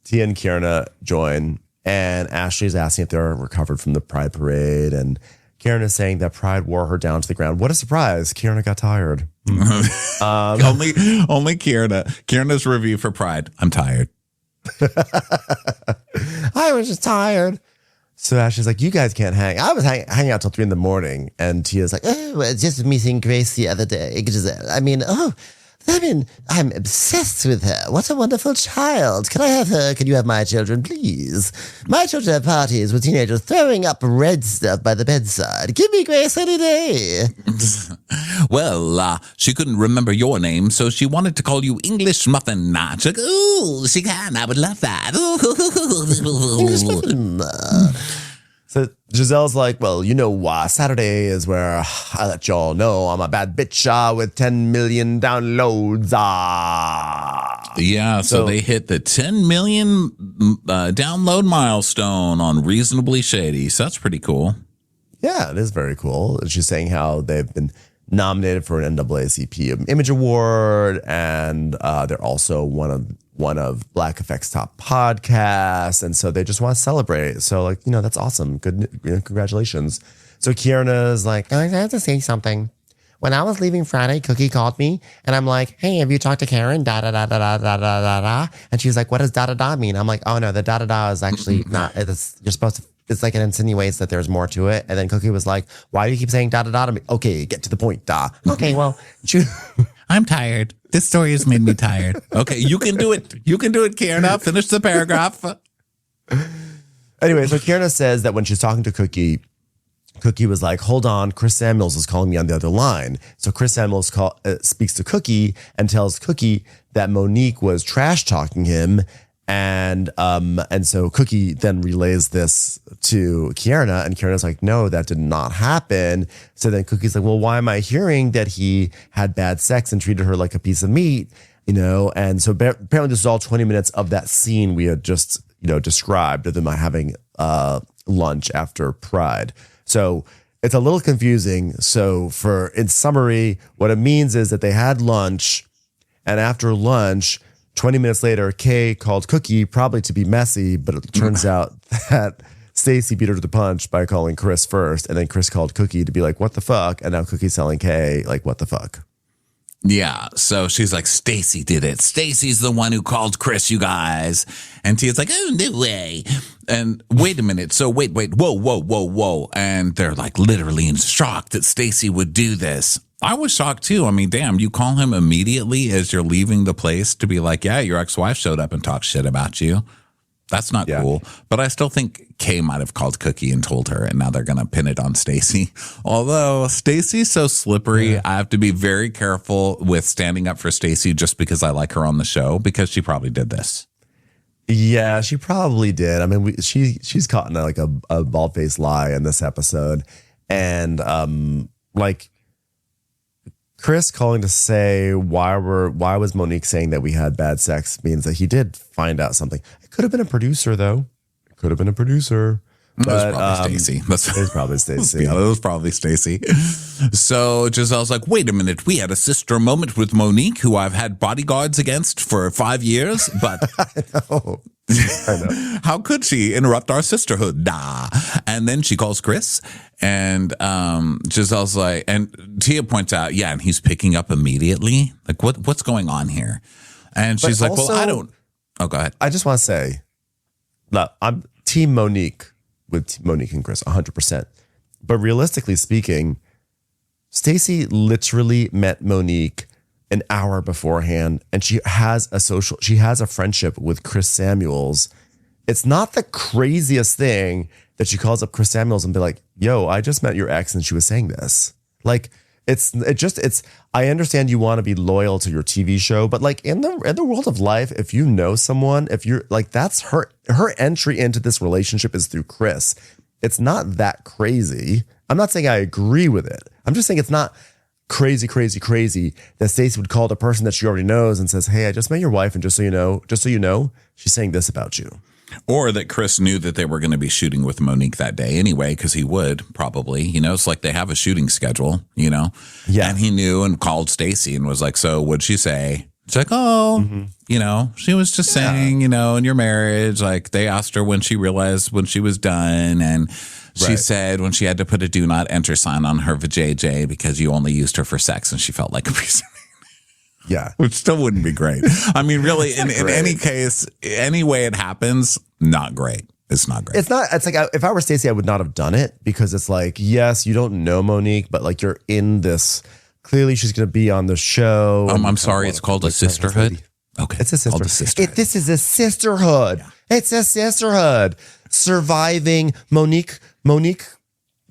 Tia and Kierna join, and Ashley's asking if they're recovered from the Pride Parade, and Kierna is saying that Pride wore her down to the ground. What a surprise. Kierna got tired. Only Kierna. Kierna's review for Pride. I'm tired. I was just tired. So Ashley's like, you guys can't hang. I was hanging out till 3 a.m. And Tia's like, Oh, just meeting Grace the other day. I'm obsessed with her. What a wonderful child. Can I have her? Can you have my children, please? My children have parties with teenagers throwing up red stuff by the bedside. Give me Grace any day. Well, she couldn't remember your name, so she wanted to call you English Muffin. She's like, ooh, she can. I would love that. English muffin. So Giselle's like, well, Saturday is where I let y'all know I'm a bad bitch with 10 million downloads. Yeah, so they hit the 10 million download milestone on Reasonably Shady. So that's pretty cool. Yeah, it is very cool. She's saying how they've been nominated for an NAACP Image Award, and they're also one of Black Effect's top podcasts, and so they just want to celebrate. So that's awesome. Good, congratulations. So Kierna is like, I have to say something. When I was leaving Friday, Cookie called me, and I'm like, hey, have you talked to Karen? Da da da da da da da da da. And she's like, what does da da da mean? I'm like, oh no, the da da da is actually not. You're supposed to. It's like it insinuates that there's more to it. And then Cookie was like, why do you keep saying da da da to me? Okay, get to the point, da. Okay, well, I'm tired. This story has made me tired. Okay, you can do it. You can do it, Kierna. Finish the paragraph. Anyway, so Kierna says that when she's talking to Cookie was like, hold on, Chris Samuels is calling me on the other line. So Chris Samuels speaks to Cookie and tells Cookie that Monique was trash talking him. And so Cookie then relays this to Kierna, and Kierna's like, no, that did not happen. So then Cookie's like, well, why am I hearing that he had bad sex and treated her like a piece of meat? And so apparently this is all 20 minutes of that scene we had just, described of them having lunch after Pride. So it's a little confusing. So in summary, what it means is that they had lunch, and after lunch, 20 minutes later, Kay called Cookie probably to be messy, but it turns out that Stacy beat her to the punch by calling Chris first, and then Chris called Cookie to be like, what the fuck? And now Cookie's telling Kay, like, what the fuck? Yeah, so she's like, Stacy did it. Stacy's the one who called Chris, you guys. And Tia's like, oh, no way. And wait a minute. So wait, whoa. And they're like literally in shock that Stacy would do this. I was shocked too. I mean, damn, you call him immediately as you're leaving the place to be like, yeah, your ex-wife showed up and talked shit about you. That's not cool. But I still think Kay might have called Cookie and told her, and now they're going to pin it on Stacy. Although Stacy's so slippery, I have to be very careful with standing up for Stacy just because I like her on the show, because she probably did this. Yeah, she probably did. I mean, she's caught in like a bald faced lie in this episode, and like Chris calling to say why was Monique saying that we had bad sex means that he did find out something. It could have been a producer though. It could have been a producer. It was probably Stacey. It was probably Stacey. Yeah, it was probably Stacey. So Giselle's like, wait a minute. We had a sister moment with Monique, who I've had bodyguards against for 5 years. But I know. How could she interrupt our sisterhood? Nah. And then she calls Chris, and Giselle's like, and Tia points out, yeah, and he's picking up immediately. Like, what's going on here? And she's like, well, I don't. Oh, go ahead. I just want to say, look, I'm Team Monique. With Monique and Chris, 100%. But realistically speaking, Stacey literally met Monique an hour beforehand, and she has a friendship with Chris Samuels. It's not the craziest thing that she calls up Chris Samuels and be like, yo, I just met your ex and she was saying this. Like, I understand you want to be loyal to your TV show, but like in the world of life, if you know someone, if you're like, that's her entry into this relationship is through Chris. It's not that crazy. I'm not saying I agree with it. I'm just saying it's not crazy that Stacey would call the person that she already knows and says, hey, I just met your wife. And just so you know, she's saying this about you. Or that Chris knew that they were going to be shooting with Monique that day anyway, because he would probably, it's like they have a shooting schedule, Yeah. And he knew and called Stacey and was like, so what'd she say? It's like, she was just saying, in your marriage, like they asked her when she realized when she was done. And she said when she had to put a do not enter sign on her vajayjay because you only used her for sex and she felt like a piece of yeah. Which still wouldn't be great. I mean, really, in any case, any way it happens, not great. It's not great. It's like if I were Stacey, I would not have done it because it's like, yes, you don't know Monique, but like you're in this. Clearly, she's going to be on the show. I'm sorry. It's called a sisterhood. Okay. It's a sisterhood. This is a sisterhood. Yeah. It's a sisterhood. Surviving Monique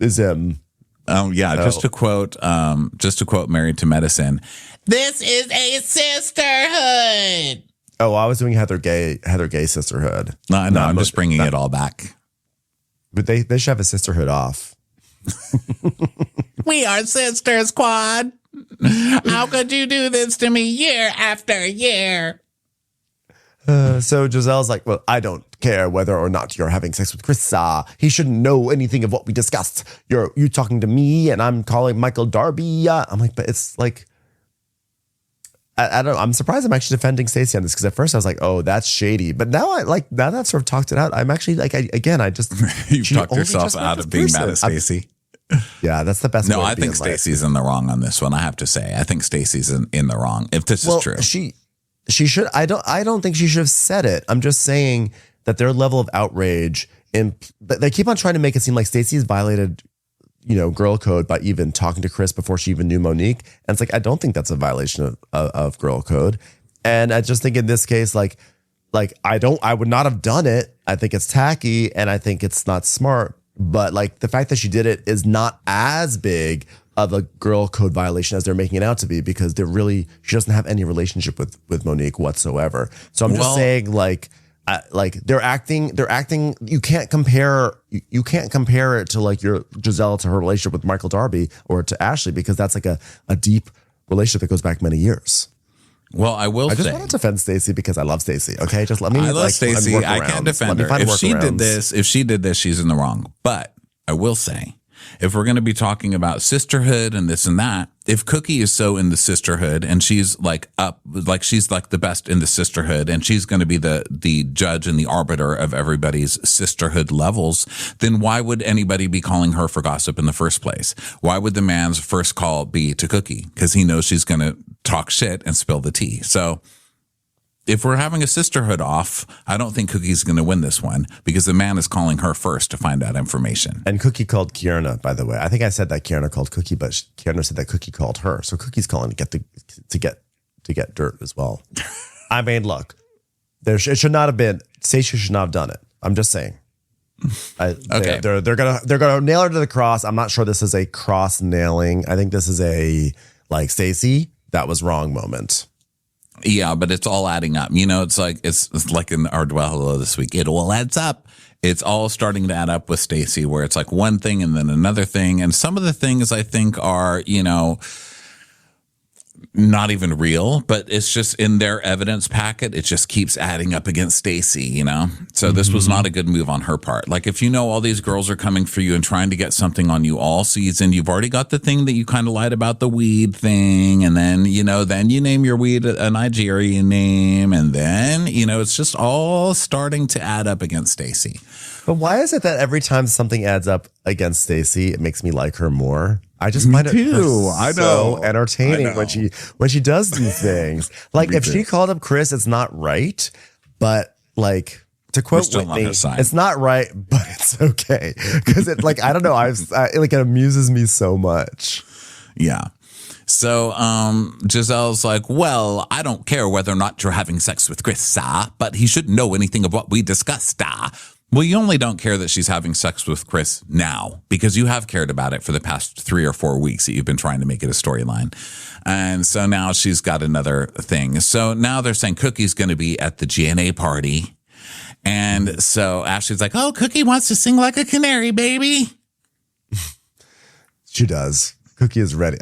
is just to quote Married to Medicine. This is a sisterhood. Oh, I was doing Heather Gay sisterhood. No, I'm just bringing it all back. But they should have a sisterhood off. We are sisters, Quad. How could you do this to me year after year? So Giselle's like, well, I don't care whether or not you're having sex with Chris. He shouldn't know anything of what we discussed. You talking to me and I'm calling Michael Darby. I'm like, but it's like, I don't know. I'm surprised I'm actually defending Stacey on this because at first I was like, oh, that's shady. But now now that I've sort of talked it out, I'm actually like, You've talked yourself out of being mad at Stacey. Yeah, that's the best. No, I think Stacey's in the wrong on this one. I have to say, I think Stacey's in the wrong. If this is true, she should. I don't think she should have said it. I'm just saying that their level of outrage they keep on trying to make it seem like Stacey's violated, girl code by even talking to Chris before she even knew Monique. And it's like, I don't think that's a violation of girl code. And I just think in this case, I would not have done it. I think it's tacky and I think it's not smart. But like the fact that she did it is not as big of a girl code violation as they're making it out to be because she doesn't have any relationship with Monique whatsoever. So I'm just saying they're acting. You can't compare it to like your Giselle to her relationship with Michael Darby or to Ashley because that's like a deep relationship that goes back many years. Well, I just want to defend Stacey because I love Stacey. Okay, just let me. I love Stacey. I can't defend her. If she did this, she's in the wrong. But I will say, if we're going to be talking about sisterhood and this and that, if Cookie is so in the sisterhood and she's she's like the best in the sisterhood and she's going to be the judge and the arbiter of everybody's sisterhood levels, then why would anybody be calling her for gossip in the first place? Why would the man's first call be to Cookie? Because he knows she's going to talk shit and spill the tea. So if we're having a sisterhood off, I don't think Cookie's going to win this one because the man is calling her first to find out information. And Cookie called Kierna, by the way. I think I said that Kierna called Cookie, but Kierna said that Cookie called her. So Cookie's calling to get dirt as well. I mean, look, it should not have been. Stacey should not have done it. I'm just saying. Okay. They're gonna nail her to the cross. I'm not sure this is a cross nailing. I think this is a Stacey, that was wrong moment. Yeah, but it's all adding up. You know, it's like in our Dwell Hello this week. It all adds up. It's all starting to add up with Stacey, where it's like one thing and then another thing. And some of the things I think are, you know, not even real, but it's just in their evidence packet. It just keeps adding up against Stacey, you know? So this was not a good move on her part. Like, if you know all these girls are coming for you and trying to get something on you all season, you've already got the thing that you kind of lied about, the weed thing. And then, you know, then you name your weed a Nigerian name. And then, you know, it's just all starting to add up against Stacey. But why is it that every time something adds up against Stacey, it makes me like her more? I just find it so entertaining when she does these things. Like, if she called up Chris, it's not right. But like, to quote Whitney, it's not right, but it's okay. Because it, like, I don't know, it amuses me so much. Yeah. So Giselle's like, well, I don't care whether or not you're having sex with Chris, but he shouldn't know anything of what we discussed. Well, you only don't care that she's having sex with Chris now, because you have cared about it for the past 3 or 4 weeks that you've been trying to make it a storyline. And so now she's got another thing. So now they're saying Cookie's going to be at the GNA party. And so Ashley's like, oh, Cookie wants to sing like a canary, baby. She does. Cookie is ready.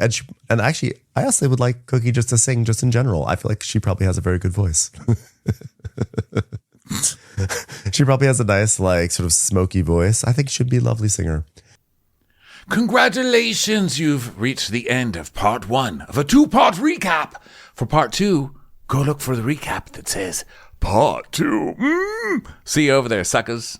And actually, I also would like Cookie just to sing just in general. I feel like she probably has a very good voice. She probably has a nice, like, sort of smoky voice. I think she'd be a lovely singer. Congratulations, you've reached the end of part 1 of a 2-part recap. For part 2, go look for the recap that says part 2. See you over there, suckers.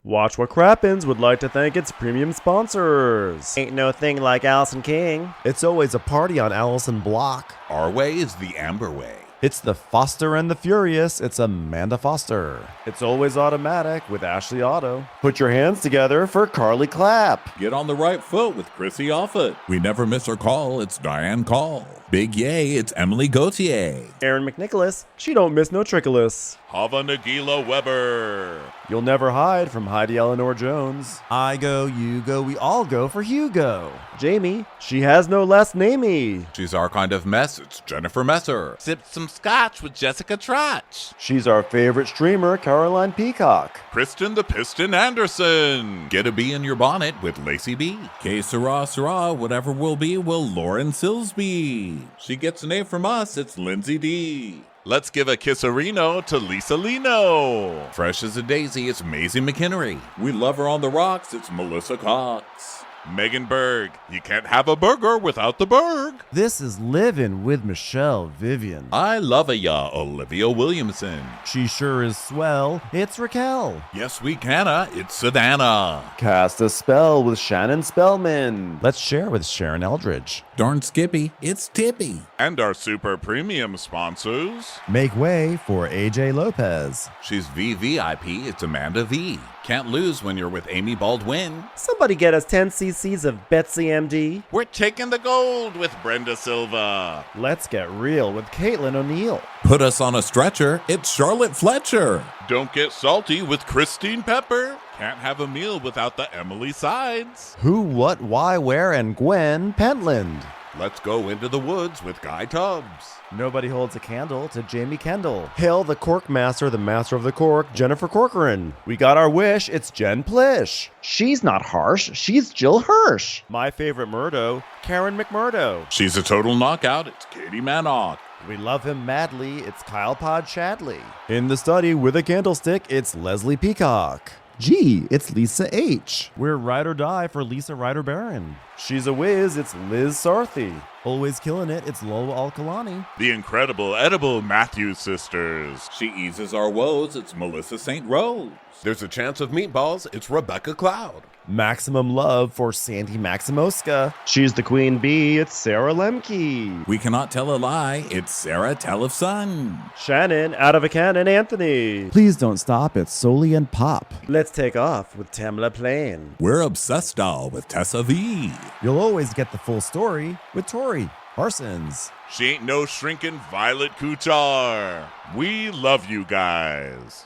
Watch What Crappens would like to thank its premium sponsors. Ain't no thing like Allison King. It's always a party on Allison Block. Our way is the Amber way. It's the Foster and the Furious. It's Amanda Foster. It's always automatic with Ashley Auto. Put your hands together for Carly Clapp. Get on the right foot with Chrissy Offit. We never miss her call. It's Diane Call. Big yay, it's Emily Gauthier. Aaron McNicholas. She don't miss no trickolas. Hava Nagila Weber. You'll never hide from Heidi Eleanor Jones. I go, you go, we all go for Hugo. Jamie. She has no last namey. She's our kind of mess. It's Jennifer Messer. Sipped some scotch with Jessica Trotch. She's our favorite streamer, Caroline Peacock. Kristen the Piston Anderson. Get a bee in your bonnet with Lacey B. Que sera, whatever will be, will Lauren Silsby. She gets an A from us, it's Lindsay D. Let's give a kisserino to Lisa Lino. Fresh as a daisy, it's Maisie McHenry. We love her on the rocks, it's Melissa Cox. Megan Berg. You can't have a burger without the Berg. This is Livin' with Michelle Vivian. I love ya, Olivia Williamson. She sure is swell. It's Raquel. Yes, we canna. It's Savannah. Cast a spell with Shannon Spellman. Let's share with Sharon Eldridge. Darn Skippy, it's Tippy. And our super premium sponsors. Make way for AJ Lopez. She's VVIP. It's Amanda V. Can't lose when you're with Amy Baldwin. Somebody get us 10 cc's of Betsy MD. We're taking the gold with Brenda Silva. Let's get real with Caitlin O'Neill. Put us on a stretcher, it's Charlotte Fletcher. Don't get salty with Christine Pepper. Can't have a meal without the Emily Sides. Who, what, why, where, and Gwen Pentland. Let's go into the woods with Guy Tubbs. Nobody holds a candle to Jamie Kendall. Hail the cork master, the master of the cork, Jennifer Corcoran. We got our wish, it's Jen Plish. She's not harsh. She's Jill Hirsch. My favorite Murdo, Karen McMurdo. She's a total knockout, it's Katie Manock. We love him madly, it's Kyle Pod Shadley. In the study with a candlestick, it's Leslie Peacock. Gee, it's Lisa H. We're ride or die for Lisa Ryder Barron. She's a whiz, it's Liz Sarthy. Always killing it, it's Lola Alkalani. The incredible edible Matthews sisters. She eases our woes, it's Melissa St. Rose. There's a chance of meatballs, it's Rebecca Cloud. Maximum love for Sandy Maximoska. She's the queen bee, it's Sarah Lemke. We cannot tell a lie, it's Sarah Tellefson. Shannon, out of a cannon, Anthony. Please don't stop, it's Soli and Pop. Let's take off with Tamla Plain. We're obsessed all with Tessa V. You'll always get the full story with Tori Parsons. She ain't no shrinking Violet Kuchar. We love you guys.